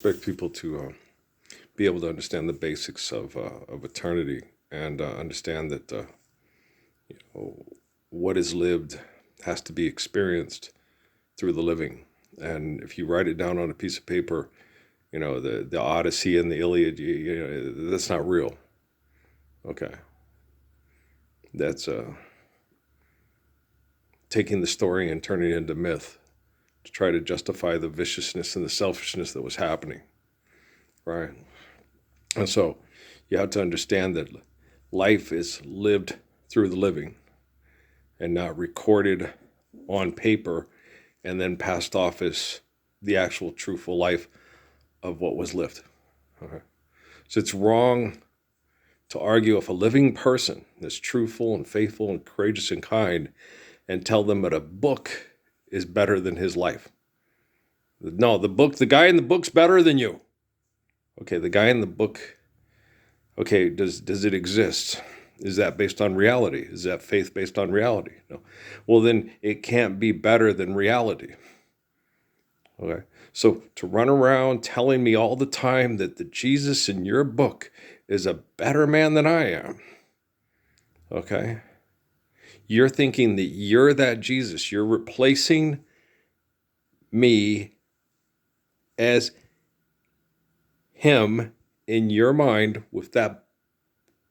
Expect people to be able to understand the basics of eternity and understand that what is lived has to be experienced through the living. And if you write it down on a piece of paper, the Odyssey and the Iliad, that's not real. Okay, that's taking the story and turning it into myth to try to justify the viciousness and the selfishness that was happening, right? And so you have to understand that life is lived through the living and not recorded on paper and then passed off as the actual truthful life of what was lived. Okay. So it's wrong to argue if a living person is truthful and faithful and courageous and kind and tell them that a book is better than his life. No, the guy in the book's better than you. Okay, the guy in the book, okay, does it exist? Is that based on reality? Is that faith based on reality? No. Well, then it can't be better than reality. Okay. So to run around telling me all the time that the Jesus in your book is a better man than I am, okay? You're thinking that you're that Jesus. You're replacing me as him in your mind with that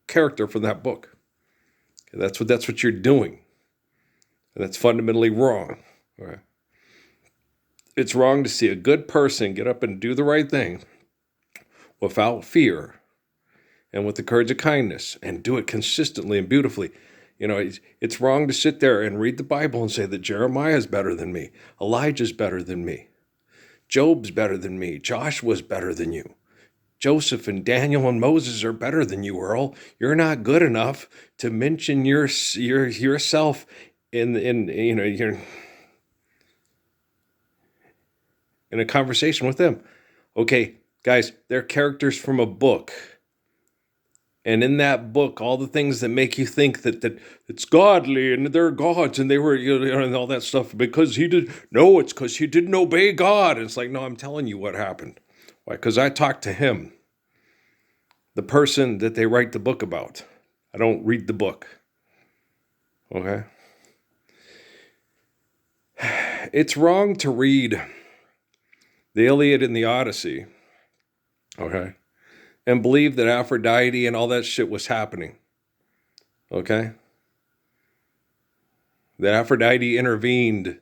character from that book. Okay, that's what you're doing. And that's fundamentally wrong. Right? It's wrong to see a good person get up and do the right thing without fear and with the courage of kindness and do it consistently and beautifully. It's wrong to sit there and read the Bible and say that Jeremiah is better than me, Elijah's better than me, Job's better than me, Joshua's better than you, Joseph and Daniel and Moses are better than you, Earl. You're not good enough to mention yourself you're in a conversation with them. Okay, guys, they're characters from a book. And in that book, all the things that make you think that it's godly and they're gods and they were, and all that stuff because it's because he didn't obey God. And it's like, no, I'm telling you what happened. Why? Because I talked to him, the person that they write the book about. I don't read the book. Okay? It's wrong to read the Iliad and the Odyssey, okay, and believe that Aphrodite and all that shit was happening, okay? That Aphrodite intervened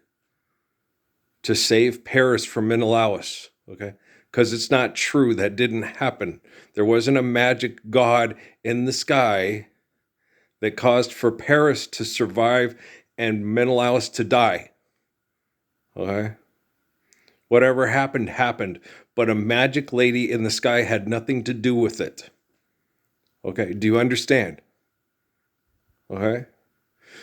to save Paris from Menelaus, okay? Because it's not true. That didn't happen. There wasn't a magic god in the sky that caused for Paris to survive and Menelaus to die, okay? Whatever happened, happened. But a magic lady in the sky had nothing to do with it. Okay, do you understand? Okay?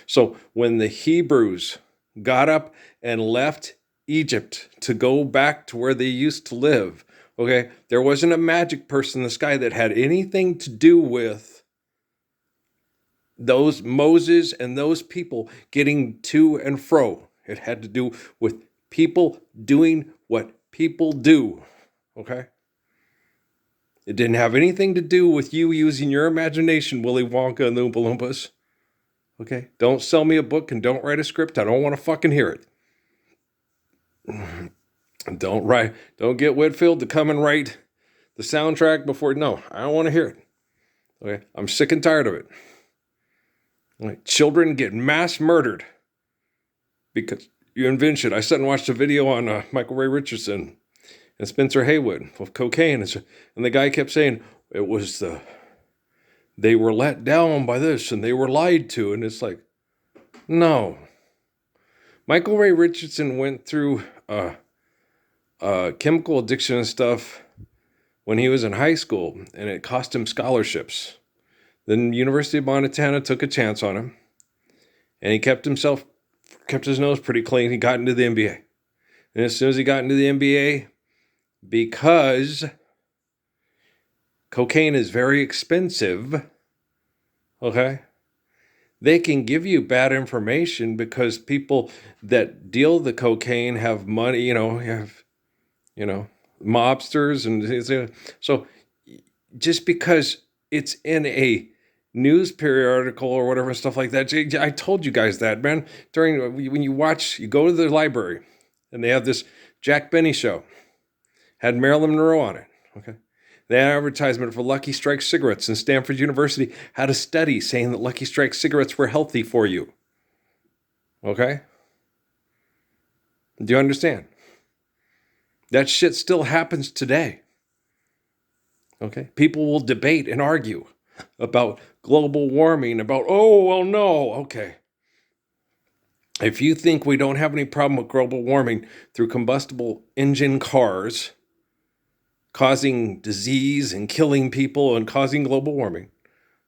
So when the Hebrews got up and left Egypt to go back to where they used to live, okay, there wasn't a magic person in the sky that had anything to do with those Moses and those people getting to and fro. It had to do with people doing what people do. Okay? It didn't have anything to do with you using your imagination, Willy Wonka and the Oompa Loompas. Okay? Don't sell me a book and don't write a script. I don't want to fucking hear it. Don't get Whitfield to come and write the soundtrack before. No, I don't want to hear it. Okay? I'm sick and tired of it. Okay? Children get mass murdered because you invented. I sat and watched a video on Michael Ray Richardson and Spencer Haywood with cocaine. And the guy kept saying they were let down by this and they were lied to. And it's like, no. Michael Ray Richardson went through chemical addiction and stuff when he was in high school, and it cost him scholarships. Then University of Montana took a chance on him, and he kept his nose pretty clean. He got into the NBA. And as soon as he got into the NBA, because cocaine is very expensive, okay, they can give you bad information because people that deal the cocaine have money, mobsters. And so just because it's in a news periodical or whatever, stuff like that. I told you guys that, man. When you go to the library and they have this Jack Benny show, had Marilyn Monroe on it. Okay. The advertisement for Lucky Strike cigarettes, and Stanford University had a study saying that Lucky Strike cigarettes were healthy for you. Okay? Do you understand? That shit still happens today. Okay? People will debate and argue about global warming, about, oh, well, no. Okay. If you think we don't have any problem with global warming through combustible engine cars causing disease and killing people and causing global warming,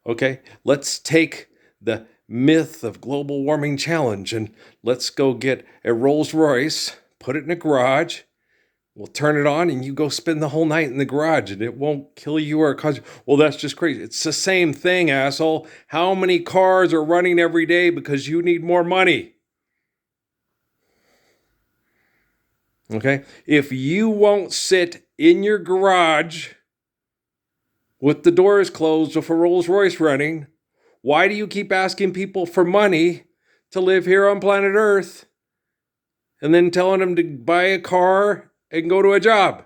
okay, let's take the myth of global warming challenge and let's go get a Rolls Royce, put it in a garage, we'll turn it on and you go spend the whole night in the garage and it won't kill you or cause you. Well, that's just crazy. It's the same thing, asshole. How many cars are running every day because you need more money? Okay? If you won't sit in your garage with the doors closed with a Rolls Royce running, why do you keep asking people for money to live here on planet Earth and then telling them to buy a car and go to a job?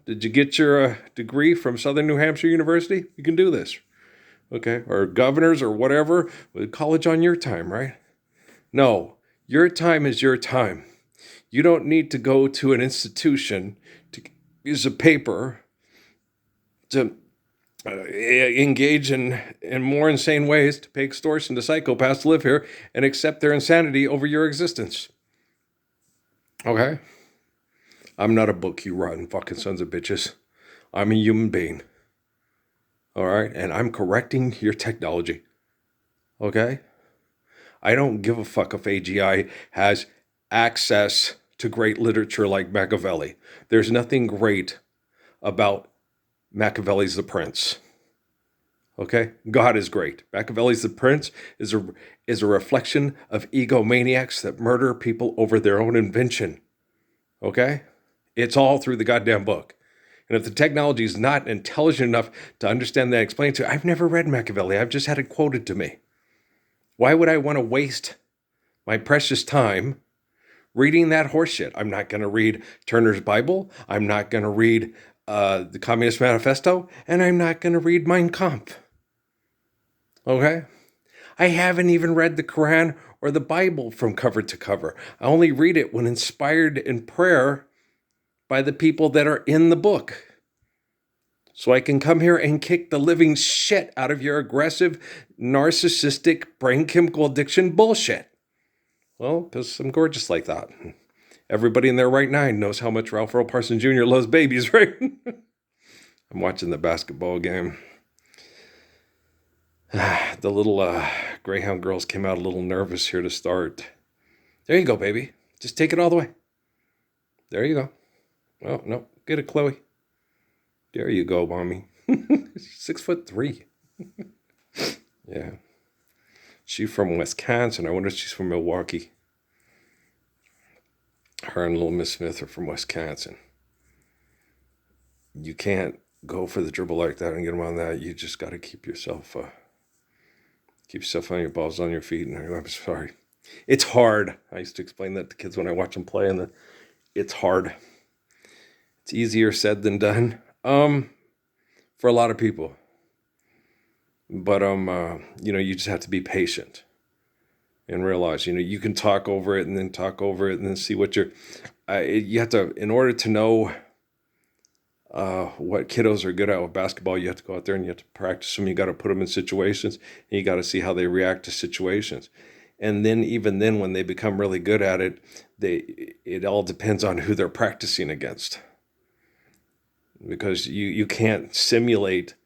Did you get your degree from Southern New Hampshire University? You can do this. Okay? Or governors or whatever, with college on your time, right? No, your time is your time. You don't need to go to an institution to use a paper to engage in more insane ways to pay extortion to psychopaths to live here and accept their insanity over your existence. Okay? I'm not a book, you rotten fucking sons of bitches. I'm a human being. All right? And I'm correcting your technology. Okay? I don't give a fuck if AGI has access to great literature like Machiavelli. There's nothing great about Machiavelli's The Prince. Okay? God is great. Machiavelli's The Prince is a reflection of egomaniacs that murder people over their own invention. Okay? It's all through the goddamn book. And if the technology is not intelligent enough to understand that and explain to you, I've never read Machiavelli. I've just had it quoted to me. Why would I want to waste my precious time reading that horseshit? I'm not going to read Turner's Bible. I'm not going to read the Communist Manifesto. And I'm not going to read Mein Kampf. Okay? I haven't even read the Quran or the Bible from cover to cover. I only read it when inspired in prayer by the people that are in the book. So I can come here and kick the living shit out of your aggressive, narcissistic, brain chemical addiction bullshit. Well, because I'm gorgeous like that. Everybody in their right mind knows how much Ralph Earl Parsons Jr. loves babies, right? I'm watching the basketball game. The little Greyhound girls came out a little nervous here to start. There you go, baby. Just take it all the way. There you go. Oh, no. Get it, Chloe. There you go, mommy. 6'3". Yeah. She's from Wisconsin. I wonder if she's from Milwaukee. Her and little Miss Smith are from Wisconsin. You can't go for the dribble like that and get them on that. You just got to keep yourself on your balls, on your feet. And I'm sorry. It's hard. I used to explain that to kids when I watch them play, and it's hard. It's easier said than done. For a lot of people. But, you just have to be patient and realize, you can talk over it and then see what you have to, in order to know what kiddos are good at with basketball, you have to go out there and you have to practice them. You got to put them in situations and you got to see how they react to situations. And then even then, when they become really good at it, it all depends on who they're practicing against. Because you can't simulate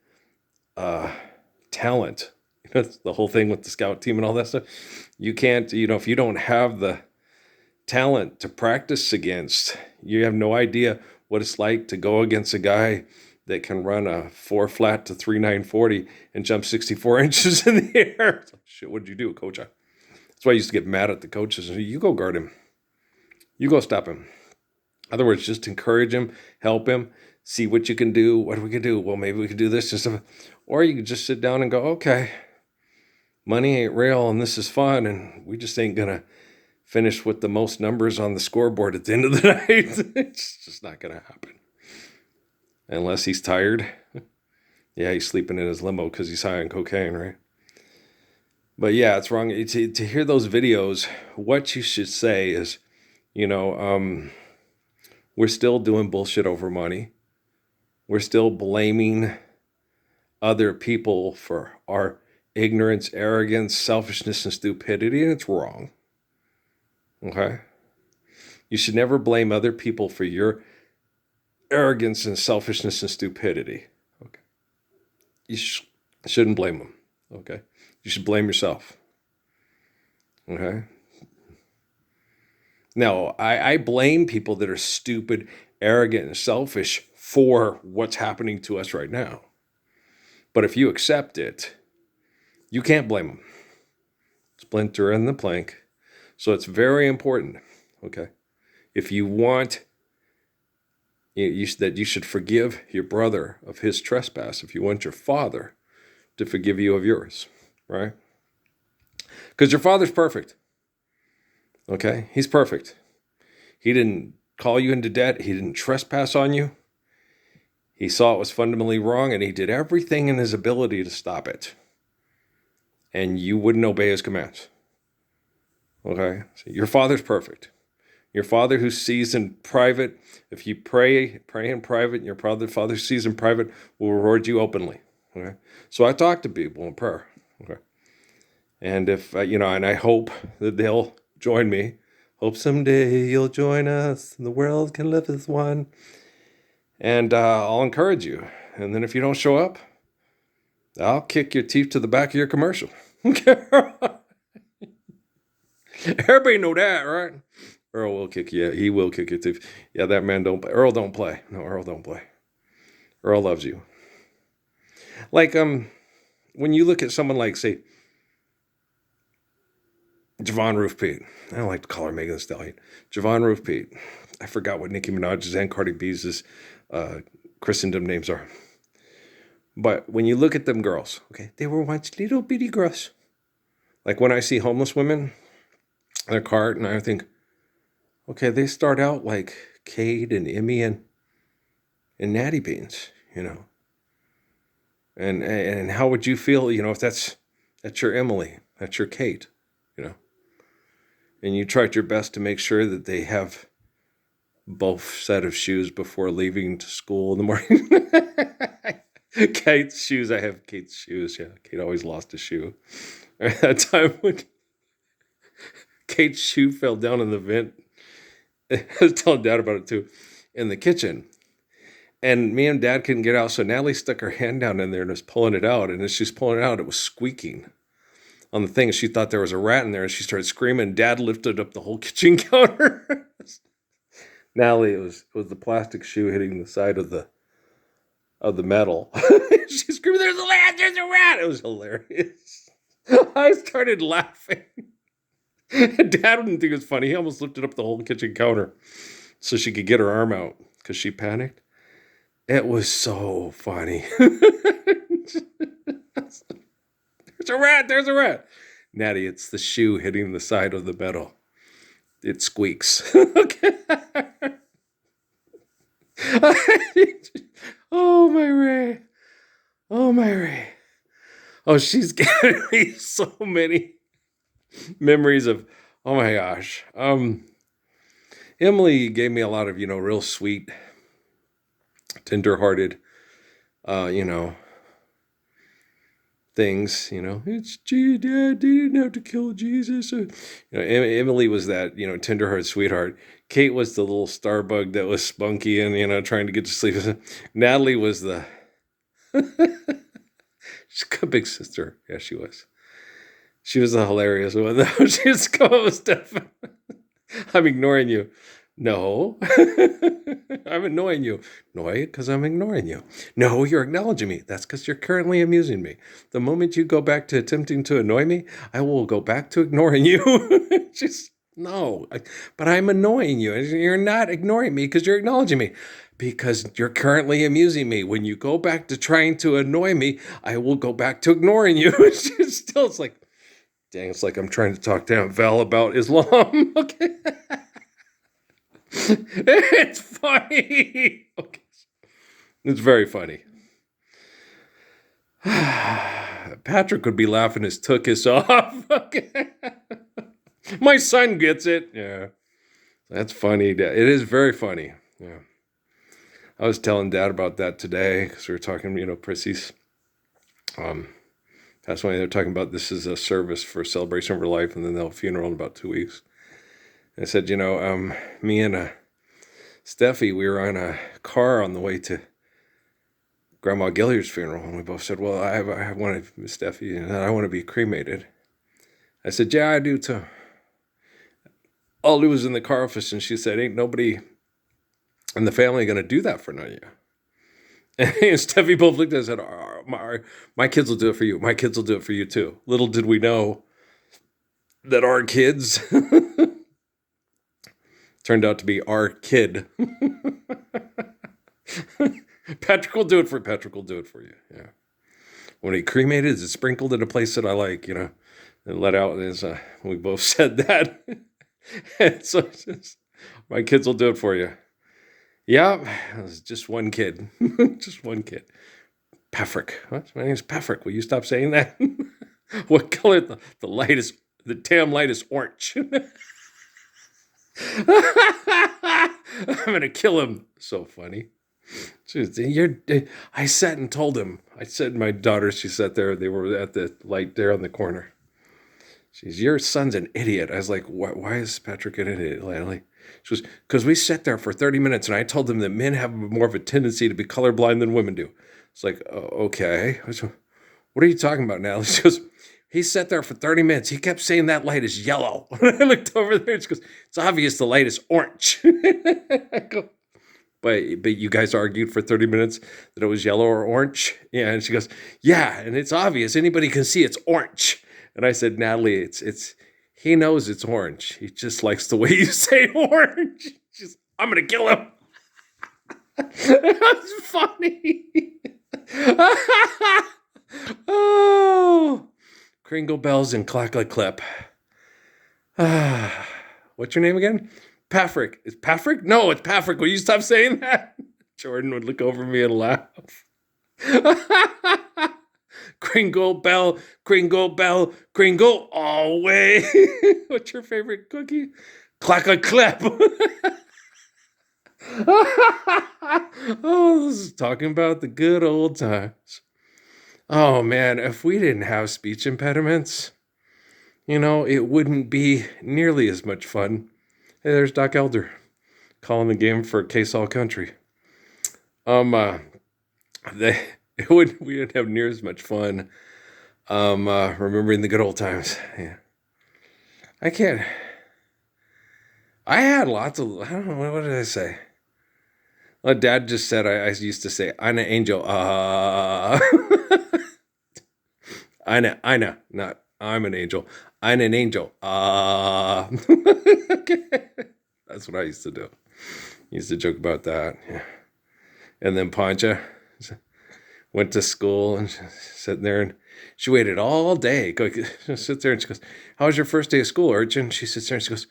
talent. That's the whole thing with the scout team and all that stuff. You can't, if you don't have the talent to practice against, you have no idea what it's like to go against a guy that can run a 4 flat to 3.940 and jump 64 inches in the air. Shit, what did you do, coach? That's why I used to get mad at the coaches. You go guard him. You go stop him. In other words, just encourage him, help him, see what you can do. What we can do? Well, maybe we can do this and stuff. Or you can just sit down and go, okay, money ain't real and this is fun, and we just ain't going to finish with the most numbers on the scoreboard at the end of the night. It's just not going to happen. Unless he's tired. Yeah, he's sleeping in his limo because he's high on cocaine, right? But yeah, it's wrong. To hear those videos, what you should say is, we're still doing bullshit over money. We're still blaming other people for our ignorance, arrogance, selfishness, and stupidity, and it's wrong. Okay? You should never blame other people for your arrogance and selfishness and stupidity. Okay? You shouldn't blame them. Okay? You should blame yourself. Okay? Now, I blame people that are stupid, arrogant, and selfish for what's happening to us right now. But if you accept it, you can't blame them. Splinter in the plank. So it's very important, okay? If you want that you should forgive your brother of his trespass, if you want your father to forgive you of yours, right? Because your father's perfect, okay? He's perfect. He didn't call you into debt. He didn't trespass on you. He saw it was fundamentally wrong, and he did everything in his ability to stop it. And you wouldn't obey his commands. Okay? So your father's perfect. Your father who sees in private, if you pray in private, and your father sees in private will reward you openly. Okay? So I talk to people in prayer. Okay? And if, and I hope that they'll join me. Hope someday you'll join us and the world can live as one. And I'll encourage you. And then if you don't show up, I'll kick your teeth to the back of your commercial. Everybody know that, right? Earl will kick you. He will kick your teeth. Yeah, that man don't play. Earl don't play. No, Earl don't play. Earl loves you. Like, when you look at someone like, say, Javon Roof Pete. I don't like to call her Megan Thee Stallion. Javon Roof Pete. I forgot what Nicki Minaj's and Cardi B's Christendom names are. But when you look at them girls, okay, they were once little bitty girls. Like when I see homeless women in their cart, and I think, okay, they start out like Cade and Emmy and Natty Beans, And how would you feel, if that's your Emily, that's your Kate, And you tried your best to make sure that they have both set of shoes before leaving to school in the morning. Kate's shoes. I have Kate's shoes. Yeah, Kate always lost a shoe. At that time when Kate's shoe fell down in the vent, I was telling Dad about it too, in the kitchen. And me and Dad couldn't get out, so Natalie stuck her hand down in there and was pulling it out. And as she's pulling it out, it was squeaking on the thing. She thought there was a rat in there, and she started screaming. Dad lifted up the whole kitchen counter. Natalie, it was the plastic shoe hitting the side of the metal. She screamed, "There's a rat! There's a rat!" It was hilarious. I started laughing. Dad didn't think it was funny. He almost lifted up the whole kitchen counter so she could get her arm out because she panicked. It was so funny. There's a rat! There's a rat! Natty, it's the shoe hitting the side of the metal. It squeaks. Okay. Oh, my Ray. Oh, my Ray. Oh, she's giving me so many memories of, oh my gosh. Emily gave me a lot of, real sweet, tender-hearted, things, it's, gee, Dad, they didn't have to kill Jesus. Emily was that, tender-hearted sweetheart. Kate was the little star bug that was spunky and, trying to get to sleep. Natalie was the, she's a big sister. Yeah, she was. She was a hilarious one, though. She was co-host. I'm ignoring you. No. I'm annoying you. No, because I'm ignoring you. No, you're acknowledging me. That's because you're currently amusing me. The moment you go back to attempting to annoy me, I will go back to ignoring you. No, but I'm annoying you. And you're not ignoring me because you're acknowledging me. Because you're currently amusing me. When you go back to trying to annoy me, I will go back to ignoring you. It's like, dang, it's like I'm trying to talk to Aunt Val about Islam. Okay. It's funny. Okay. It's very funny. Patrick would be laughing his tuchus off. Okay. My son gets it. Yeah. That's funny. It is very funny. Yeah. I was telling Dad about that today because we were talking, Prissy's. That's why they're talking about this is a service for celebration of her life, and then they'll have a funeral in about 2 weeks. And I said, me and Steffi, we were on a car on the way to Grandma Gilliard's funeral, and we both said, well, I want to, Miss Steffi, and I want to be cremated. I said, yeah, I do too. All I was in the car office, and she said, ain't nobody in the family going to do that for none of you. And Steffi both looked at us and said, my kids will do it for you. My kids will do it for you too. Little did we know that our kids turned out to be our kid. Patrick will do it for you. Yeah. When he cremated, is it sprinkled in a place that I like, and let out. As we both said that. And so just, my kids will do it for you. Yeah, it was just one kid. Just one kid. Patrick. What? My name's Patrick. Will you stop saying that? What color? The light is, the damn light is orange. I'm going to kill him. So funny. I sat and told him. I said, my daughter, she sat there. They were at the light there on the corner. Your son's an idiot. I was like, why is Patrick an idiot, Natalie? She goes, because we sat there for 30 minutes and I told them that men have more of a tendency to be colorblind than women do. It's like, okay. What are you talking about, Natalie? She goes, he sat there for 30 minutes. He kept saying that light is yellow. I looked over there and she goes, it's obvious the light is orange. I go, but you guys argued for 30 minutes that it was yellow or orange? Yeah, and she goes, yeah, and it's obvious. Anybody can see it's orange. And I said, Natalie, it's he knows it's orange. He just likes the way you say orange. I'm going to kill him. That's funny. Oh, Kringle Bells and Clack-a-Clip. What's your name again? Patrick. Is Patrick? No, it's Patrick. Will you stop saying that? Jordan would look over me and laugh. Kringle Bell, Kringle Bell, Kringle all way. What's your favorite cookie? Clack-a-Clip. Oh, this is talking about the good old times. Oh man, if we didn't have speech impediments, it wouldn't be nearly as much fun. Hey, there's Doc Elder calling the game for Case All Country. We didn't have near as much fun. Remembering the good old times. Yeah. I had lots of, I don't know, what did I say? Well, Dad just said, I used to say, I'm an angel. I know, not, I'm an angel. I'm an angel. Okay. That's what I used to do. Used to joke about that. Yeah. And then Pancha went to school and she's sitting there and she waited all day. She sits there and she goes, how was your first day of school, Urchin? She sits there and she goes,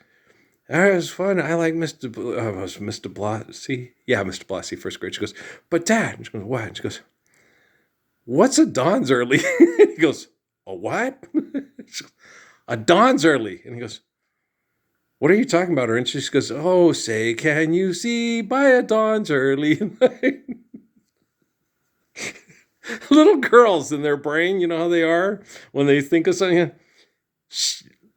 it was fun. I like Mr. Blassie. Yeah, Mr. Blassie, first grade. She goes, but Dad. And she goes, what? And she goes, what's a Don's early? He goes, a what? She goes, a Don's early. And he goes, what are you talking about, her? And she goes, oh, say, can you see by a Don's early? Little girls in their brain, you know how they are when they think of something.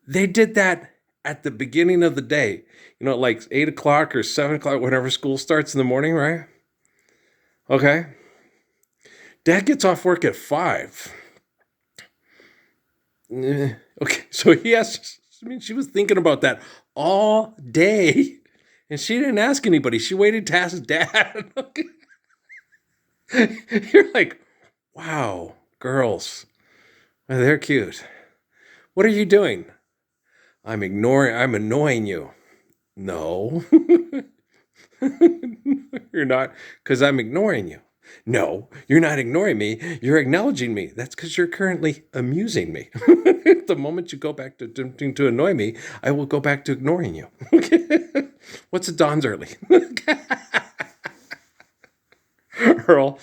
They did that at the beginning of the day, like 8 o'clock or 7 o'clock, whenever school starts in the morning, right? Okay. Dad gets off work at 5. Okay, so she was thinking about that all day, and she didn't ask anybody. She waited to ask Dad. Okay. You're like, wow, girls, they're cute. What are you doing? I'm annoying you. No, you're not, because I'm ignoring you. No, you're not ignoring me. You're acknowledging me. That's because you're currently amusing me. The moment you go back to attempting to annoy me, I will go back to ignoring you. What's a Don's early? Earl.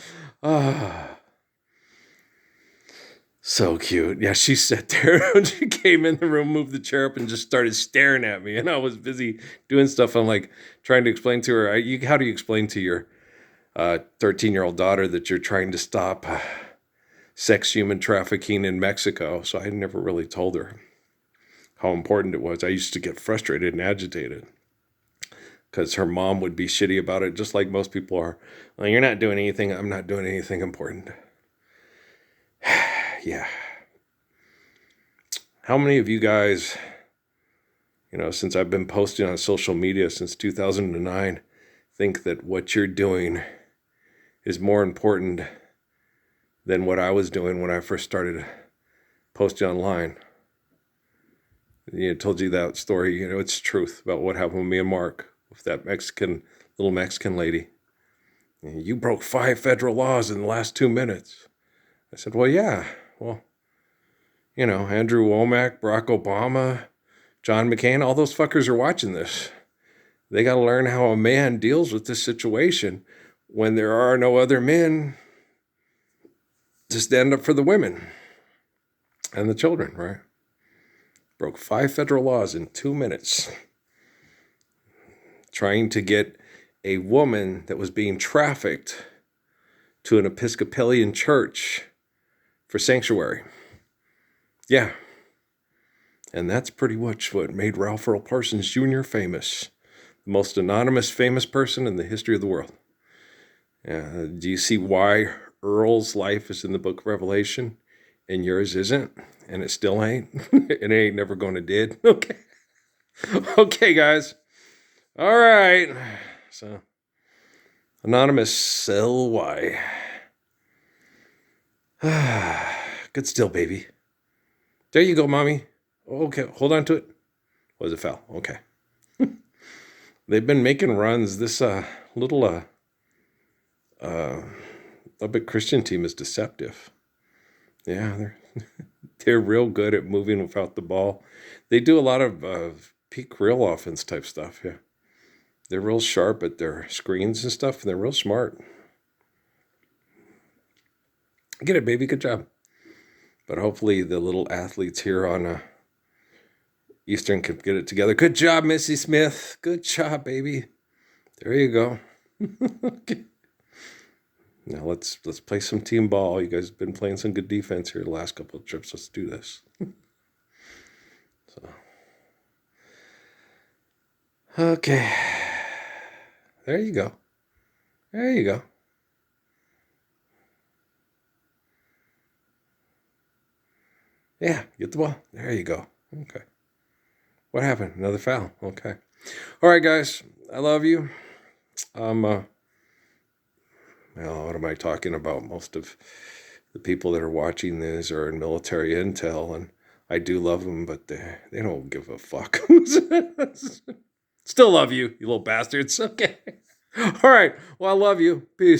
So cute. Yeah, she sat there when she came in the room, moved the chair up, and just started staring at me. And I was busy doing stuff. I'm like trying to explain to her, how do you explain to your 13-year-old daughter that you're trying to stop sex human trafficking in Mexico? So I never really told her how important it was. I used to get frustrated and agitated because her mom would be shitty about it, just like most people are. Well, you're not doing anything. I'm not doing anything important. Yeah. How many of you guys, since I've been posting on social media since 2009, think that what you're doing is more important than what I was doing when I first started posting online? I told you that story. It's truth about what happened with me and Mark, with that little Mexican lady. You broke 5 federal laws in the last 2 minutes. I said, well, yeah. Well, Andrew Womack, Barack Obama, John McCain, all those fuckers are watching this. They got to learn how a man deals with this situation when there are no other men to stand up for the women and the children, right? Broke 5 federal laws in 2 minutes. Trying to get a woman that was being trafficked to an Episcopalian church for sanctuary. Yeah. And that's pretty much what made Ralph Earl Parsons Jr. famous. The most anonymous famous person in the history of the world. Do you see why Earl's life is in the book of Revelation and yours isn't? And it still ain't? It ain't never going to did. Okay. Okay, guys. All right. So, anonymous LY. Good still, baby. There you go, mommy. Okay, hold on to it. Was it foul? Okay. They've been making runs. This little Lubbock Christian team is deceptive. Yeah, they're real good at moving without the ball. They do a lot of peak real offense type stuff. Yeah, they're real sharp at their screens and stuff, and they're real smart. Get it, baby. Good job. But hopefully the little athletes here on Eastern can get it together. Good job, Missy Smith. Good job, baby. There you go. Okay. Now let's play some team ball. You guys have been playing some good defense here the last couple of trips. Let's do this. So, okay. There you go. There you go. Yeah, get the ball. There you go. Okay. What happened? Another foul. Okay. All right, guys. I love you. Well, what am I talking about? Most of the people that are watching this are in military intel, and I do love them, but they don't give a fuck. Still love you, you little bastards. Okay. All right. Well, I love you. Peace.